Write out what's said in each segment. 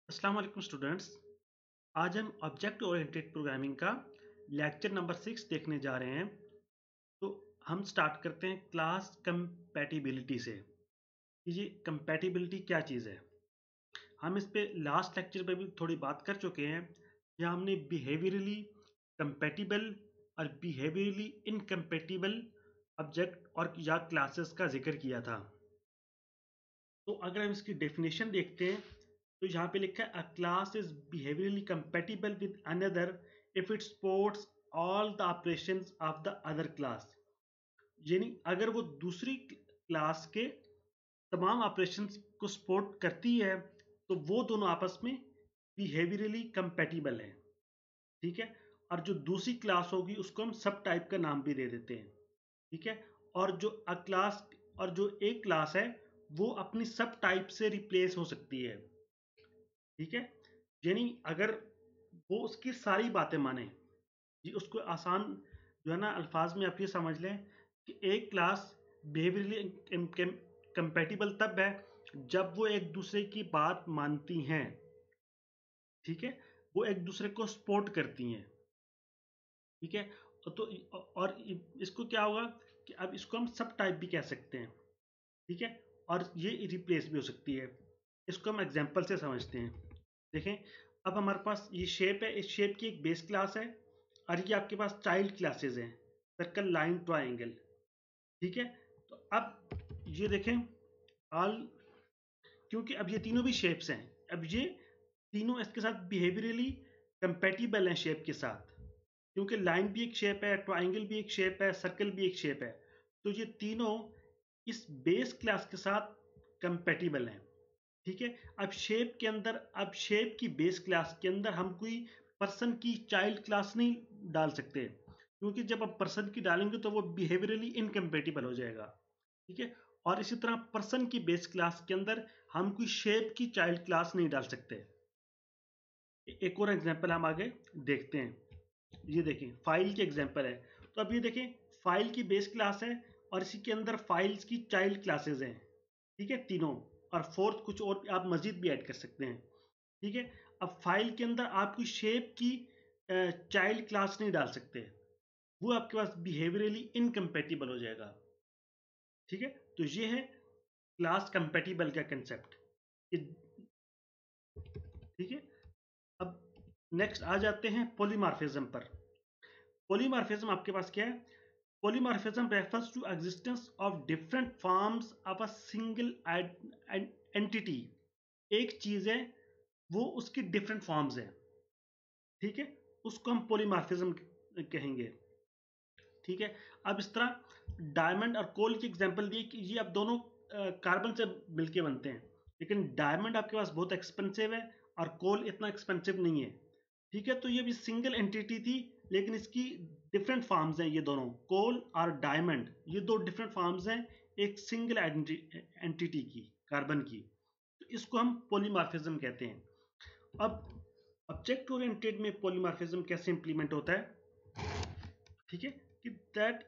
अस्सलाम वालेकुम स्टूडेंट्स। आज हम ऑब्जेक्ट ओरिएंटेड प्रोग्रामिंग का लेक्चर नंबर 6 देखने जा रहे हैं। तो हम स्टार्ट करते हैं क्लास कंपैटिबिलिटी से कि ये कंपैटिबिलिटी क्या चीज़ है। हम इस पे लास्ट लेक्चर पे भी थोड़ी बात कर चुके हैं, जहाँ हमने बिहेवियरली कंपैटिबल और बिहेवियरली इनकम्पैटिबल ऑब्जेक्ट और या क्लासेस का जिक्र किया था। तो अगर हम इसकी डेफिनेशन देखते हैं तो यहाँ पे लिखा है अ class is behaviourally compatible with another if it supports all the operations of the other class. यानी अगर वो दूसरी क्लास के तमाम ऑपरेशंस को सपोर्ट करती है तो वो दोनों आपस में बिहेवियरली कंपैटिबल हैं। ठीक है। और जो दूसरी क्लास होगी उसको हम सब टाइप का नाम भी दे देते हैं। ठीक है। और जो अ क्लास और जो एक क्लास है वो अपनी सब टाइप से रिप्लेस हो सकती है। ठीक है। यानी अगर वो उसकी सारी बातें माने, जी उसको आसान जो है ना अल्फाज में आप ये समझ लें कि एक क्लास बिहेवियरली कंपैटिबल तब है जब वो एक दूसरे की बात मानती हैं। ठीक है। वो एक दूसरे को सपोर्ट करती हैं। ठीक है। तो और इसको क्या होगा कि अब इसको हम सब टाइप भी कह सकते हैं। ठीक है। और ये रिप्लेस भी हो सकती है। इसको हम एग्जांपल से समझते हैं। देखें, अब हमारे पास ये शेप है, इस शेप की एक बेस क्लास है और ये आपके पास चाइल्ड क्लासेस हैं, सर्कल, लाइन, ट्राइंगल। ठीक है। तो अब ये देखें ऑल, क्योंकि अब ये तीनों भी शेप्स हैं, अब ये तीनों इसके साथ बिहेवियरली कंपैटिबल हैं शेप के साथ, क्योंकि लाइन भी एक शेप है, ट्राइंगल भी एक शेप है, सर्कल भी एक शेप है। तो ये तीनों इस बेस क्लास के साथ कंपैटिबल हैं। ठीक है। अब शेप की बेस क्लास के अंदर हम कोई पर्सन की चाइल्ड क्लास नहीं डाल सकते, क्योंकि जब आप पर्सन की डालेंगे तो वो बिहेवियरली इनकम्पेटिबल हो जाएगा। ठीक है। और इसी तरह पर्सन की बेस क्लास के अंदर हम कोई शेप की चाइल्ड क्लास नहीं डाल सकते। एक और एग्जांपल हम आगे देखते हैं। ये देखें, फाइल की एग्जांपल है। तो अब ये देखें, फाइल की बेस क्लास है और इसी के अंदर फाइल्स की चाइल्ड क्लासेस हैं। ठीक है, तीनों। और फोर्थ कुछ और आप मजीद भी ऐड कर सकते हैं। ठीक है। अब फाइल के अंदर आप कोई शेप की चाइल्ड क्लास नहीं डाल सकते, वो आपके पास बिहेवियरली इनकम्पेटिबल हो जाएगा। ठीक है। तो ये है क्लास कंपेटिबल का कंसेप्ट। ठीक है। अब नेक्स्ट आ जाते हैं पॉलीमॉर्फिज्म पर। पॉलीमॉर्फिज्म आपके पास क्या है? Polymorphism refers to existence of different forms of a single entity. एक चीज है, वो उसकी डिफरेंट फॉर्म्स हैं। ठीक है। उसको हम पॉलीमॉर्फिज्म कहेंगे। ठीक है। अब इस तरह डायमंड और कोल की एग्जांपल दी कि ये अब दोनों कार्बन से मिलके बनते हैं, लेकिन डायमंड आपके पास बहुत एक्सपेंसिव है और कोल इतना एक्सपेंसिव नहीं है। ठीक है। तो ये भी सिंगल एंटिटी थी, लेकिन इसकी डिफरेंट फॉर्म्स हैं। ये दोनों कोल और डायमंड, ये दो डिफरेंट फॉर्म्स हैं एक सिंगल एंटिटी की, कार्बन की। तो इसको हम पॉलीमॉर्फिज्म कहते हैं। अब ऑब्जेक्ट ओरिएंटेड में पॉलीमॉर्फिज्म कैसे इंप्लीमेंट होता है? ठीक है, कि दैट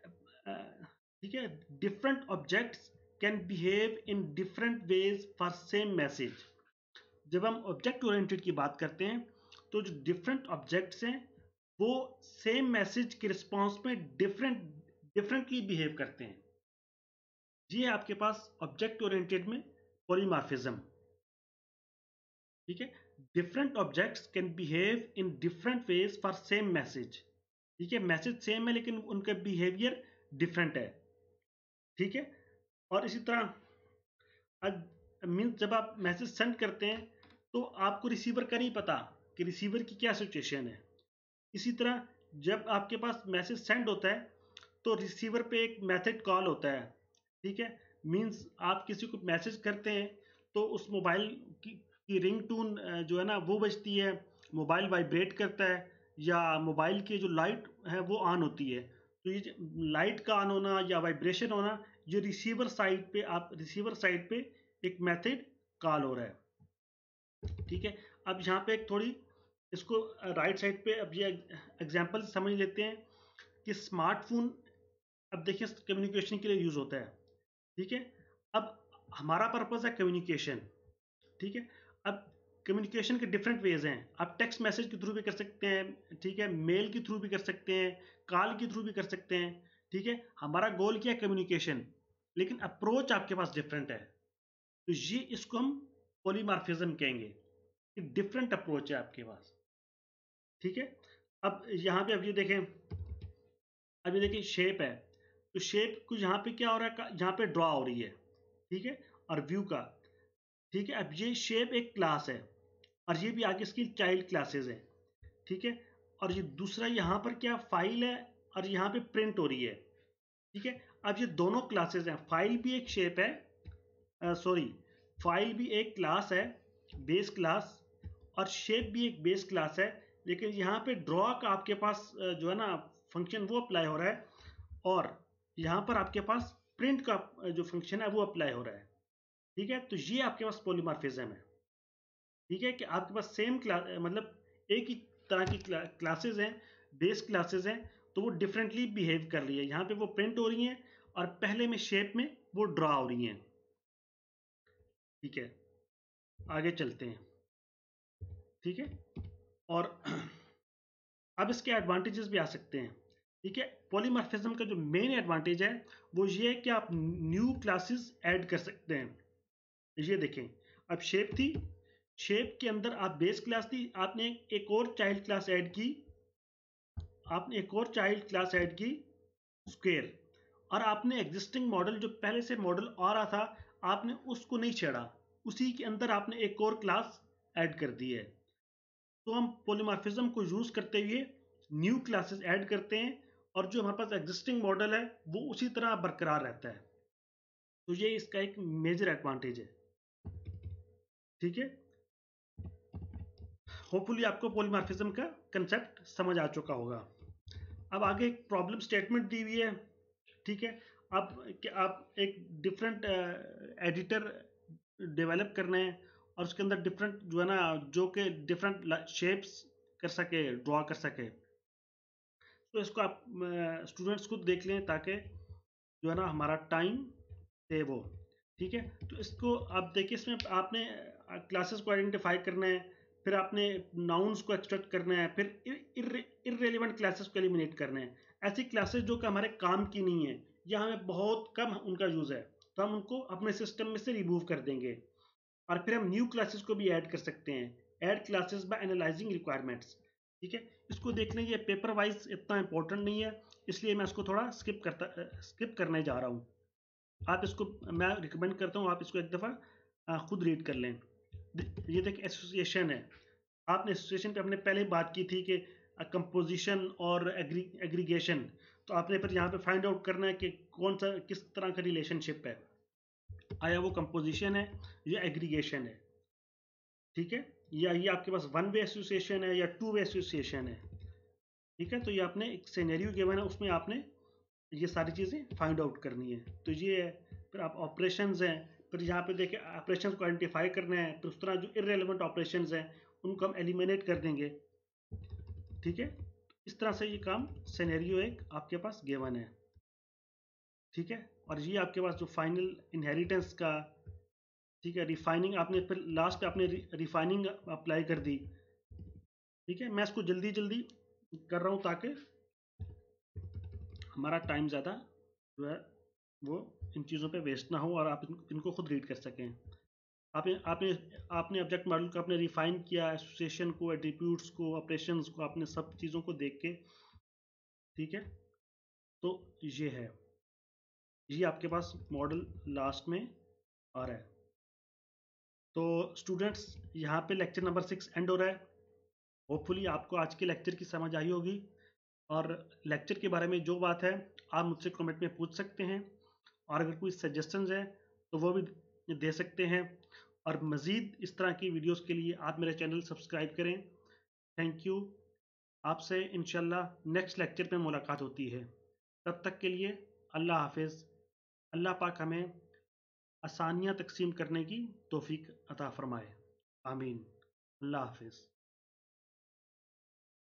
ठीक है, different objects can behave in different ways for same message. जब हम ऑब्जेक्ट ओरिएंटेड की बात करते हैं तो जो डिफरेंट ऑब्जेक्ट्स हैं वो सेम मैसेज के रिस्पॉन्स में डिफरेंटली बिहेव करते हैं। ये है आपके पास ऑब्जेक्ट ओरिएंटेड में पॉलीमॉर्फिज्म। ठीक है। Different objects can behave in different ways for same message. ठीक है, मैसेज सेम है लेकिन उनका बिहेवियर डिफरेंट है। ठीक है। और इसी तरह मीन्स जब आप मैसेज सेंड करते हैं तो आपको रिसीवर का नहीं पता कि रिसीवर की क्या सिचुएशन है। इसी तरह जब आपके पास मैसेज सेंड होता है तो रिसीवर पे एक मेथड कॉल होता है। ठीक है। मीन्स आप किसी को मैसेज करते हैं तो उस मोबाइल की रिंग टून जो है ना वो बजती है, मोबाइल वाइब्रेट करता है, या मोबाइल की जो लाइट है वो ऑन होती है। तो ये लाइट का ऑन होना या वाइब्रेशन होना, ये रिसीवर साइड पे एक मेथड कॉल हो रहा है। ठीक है। अब यहाँ पे एक थोड़ी इसको राइट साइड पे अब ये एग्जांपल समझ लेते हैं कि स्मार्टफोन अब देखिए कम्युनिकेशन के लिए यूज होता है। ठीक है। अब हमारा पर्पस है कम्युनिकेशन। ठीक है। अब कम्युनिकेशन के डिफरेंट वेज हैं। आप टेक्स्ट मैसेज के थ्रू भी कर सकते हैं, ठीक है, मेल के थ्रू भी कर सकते हैं, कॉल के थ्रू भी कर सकते हैं, ठीक है। हमारा गोल क्या है? कम्युनिकेशन, लेकिन अप्रोच आपके पास डिफरेंट है। तो ये इसको हम पॉलीमॉर्फिज्म कहेंगे कि डिफरेंट अप्रोच है आपके पास, ठीक है। अब यहाँ पे अब ये देखें, अब ये देखिए शेप है, तो शेप को यहाँ पे क्या हो रहा है, यहाँ पे ड्रॉ हो रही है, ठीक है, और व्यू का, ठीक है। अब ये शेप एक क्लास है और ये भी आगे इसकी चाइल्ड क्लासेस है, ठीक है। और ये दूसरा यहाँ पर क्या फाइल है और यहाँ पे प्रिंट हो रही है, ठीक है। अब ये दोनों क्लासेस हैं, फाइल भी एक शेप है, सॉरी, फाइल भी एक क्लास है, बेस क्लास, और शेप भी एक बेस क्लास है। लेकिन यहाँ पे ड्रॉ का आपके पास जो है ना फंक्शन वो अप्लाई हो रहा है, और यहाँ पर आपके पास प्रिंट का जो फंक्शन है वो अप्लाई हो रहा है, ठीक है। तो ये आपके पास पॉलीमॉर्फिज्म है, ठीक है, कि आपके पास सेम क्लास, मतलब एक ही तरह की क्लासेस हैं, बेस क्लासेस हैं, तो वो डिफरेंटली बिहेव कर रही है। यहाँ पे वो प्रिंट हो रही हैं और पहले में शेप में वो ड्रॉ हो रही हैं, ठीक है। आगे चलते हैं, ठीक है। और अब इसके एडवांटेजेस भी आ सकते हैं, ठीक है। पॉलीमॉर्फिज्म का जो मेन एडवांटेज है वो ये है कि आप न्यू क्लासेस ऐड कर सकते हैं। ये देखें, अब शेप थी, शेप के अंदर आप बेस क्लास थी, आपने एक और चाइल्ड क्लास ऐड की, आपने एक और चाइल्ड क्लास ऐड की स्क्वायर, और आपने एग्जिस्टिंग मॉडल जो पहले से मॉडल आ रहा था आपने उसको नहीं छेड़ा, उसी के अंदर आपने एक और क्लास ऐड कर दी है। तो हम पॉलीमॉर्फिज्म को यूज करते हुए न्यू क्लासेस ऐड करते हैं और जो हमारे पास एग्जिस्टिंग मॉडल है वो उसी तरह बरकरार रहता है। तो ये इसका एक मेजर एडवांटेज है, ठीक है। होपफुली आपको पॉलीमॉर्फिज्म का कंसेप्ट समझ आ चुका होगा। अब आगे एक प्रॉब्लम स्टेटमेंट दी हुई है, ठीक है। अब कि आप एक डिफरेंट एडिटर डेवलप करना है और उसके अंदर डिफरेंट जो है ना, जो कि डिफरेंट शेप्स कर सके, ड्रॉ कर सके। तो इसको आप स्टूडेंट्स खुद देख लें ताकि जो है ना हमारा टाइम सेव हो, ठीक है। तो इसको आप देखिए, इसमें आपने क्लासेस को आइडेंटिफाई करना है, फिर आपने नाउन्स को एक्सट्रैक्ट करना है, फिर इररेलेवेंट क्लासेस को एलिमिनेट करना है। ऐसी क्लासेस जो कि हमारे काम की नहीं है या हमें बहुत कम उनका यूज़ है, तो हम उनको अपने सिस्टम में से रिमूव कर देंगे। और फिर हम न्यू क्लासेस को भी ऐड कर सकते हैं, add classes bye analysing requirements, ठीक है। इसको देख लें, ये पेपर वाइज इतना इंपॉर्टेंट नहीं है, इसलिए मैं इसको थोड़ा स्किप करने जा रहा हूँ। आप इसको, मैं रिकमेंड करता हूँ आप इसको एक दफ़ा खुद रीड कर लें। ये देख एसोसिएशन है, आपने एसोसिएशन पे हमने पहले बात की थी कि कंपोजिशन और एग्रीगेशन, तो आपने फिर यहाँ पे फाइंड आउट करना है कि कौन सा किस तरह का रिलेशनशिप है, आया वो कंपोजिशन है या एग्रीगेशन है, ठीक है, या ये आपके पास वन वे एसोसिएशन है या टू वे एसोसिएशन है, ठीक है। तो ये आपने एक सिनेरियो गिवन है, उसमें आपने ये सारी चीज़ें फाइंड आउट करनी है। तो ये है, फिर आप ऑपरेशंस हैं, फिर यहाँ पे देखिए ऑपरेशंस को आइडेंटिफाई करना है, फिर उस तरह जो इररेलेवेंट ऑपरेशंस हैं उनको हम एलिमिनेट कर देंगे, ठीक है। इस तरह से ये काम सिनेरियो एक आपके पास गिवन है, ठीक है। और ये आपके पास जो फाइनल इनहेरिटेंस का, ठीक है, रिफाइनिंग आपने फिर लास्ट पे आपने रिफाइनिंग अप्लाई कर दी, ठीक है। मैं इसको जल्दी जल्दी कर रहा हूँ ताकि हमारा टाइम ज़्यादा जो है वो इन चीज़ों पे वेस्ट ना हो और आप इनको खुद रीड कर सकें। आपने आपने आपने ऑब्जेक्ट मॉडल को आपने रिफाइन किया, एसोसिएशन को, एट्रीब्यूट्स को, ऑपरेशंस को, आपने सब चीज़ों को देख के, ठीक है। तो ये है, ये आपके पास मॉडल लास्ट में आ रहा है। तो स्टूडेंट्स, यहाँ पे लेक्चर नंबर 6 एंड हो रहा है। होपफुली आपको आज के लेक्चर की समझ आई होगी, और लेक्चर के बारे में जो बात है आप मुझसे कमेंट में पूछ सकते हैं, और अगर कोई सजेशंस है तो वो भी दे सकते हैं। और मज़ीद इस तरह की वीडियोस के लिए आप मेरा चैनल सब्सक्राइब करें। Thank you. आपसे इंशाल्लाह नेक्स्ट लेक्चर में मुलाकात होती है। तब तक के लिए अल्लाह हाफिज़। अल्लाह पाक हमें आसानियाँ तकसीम करने की तौफीक अता फ़रमाए। आमीन। अल्लाह हाफिज़।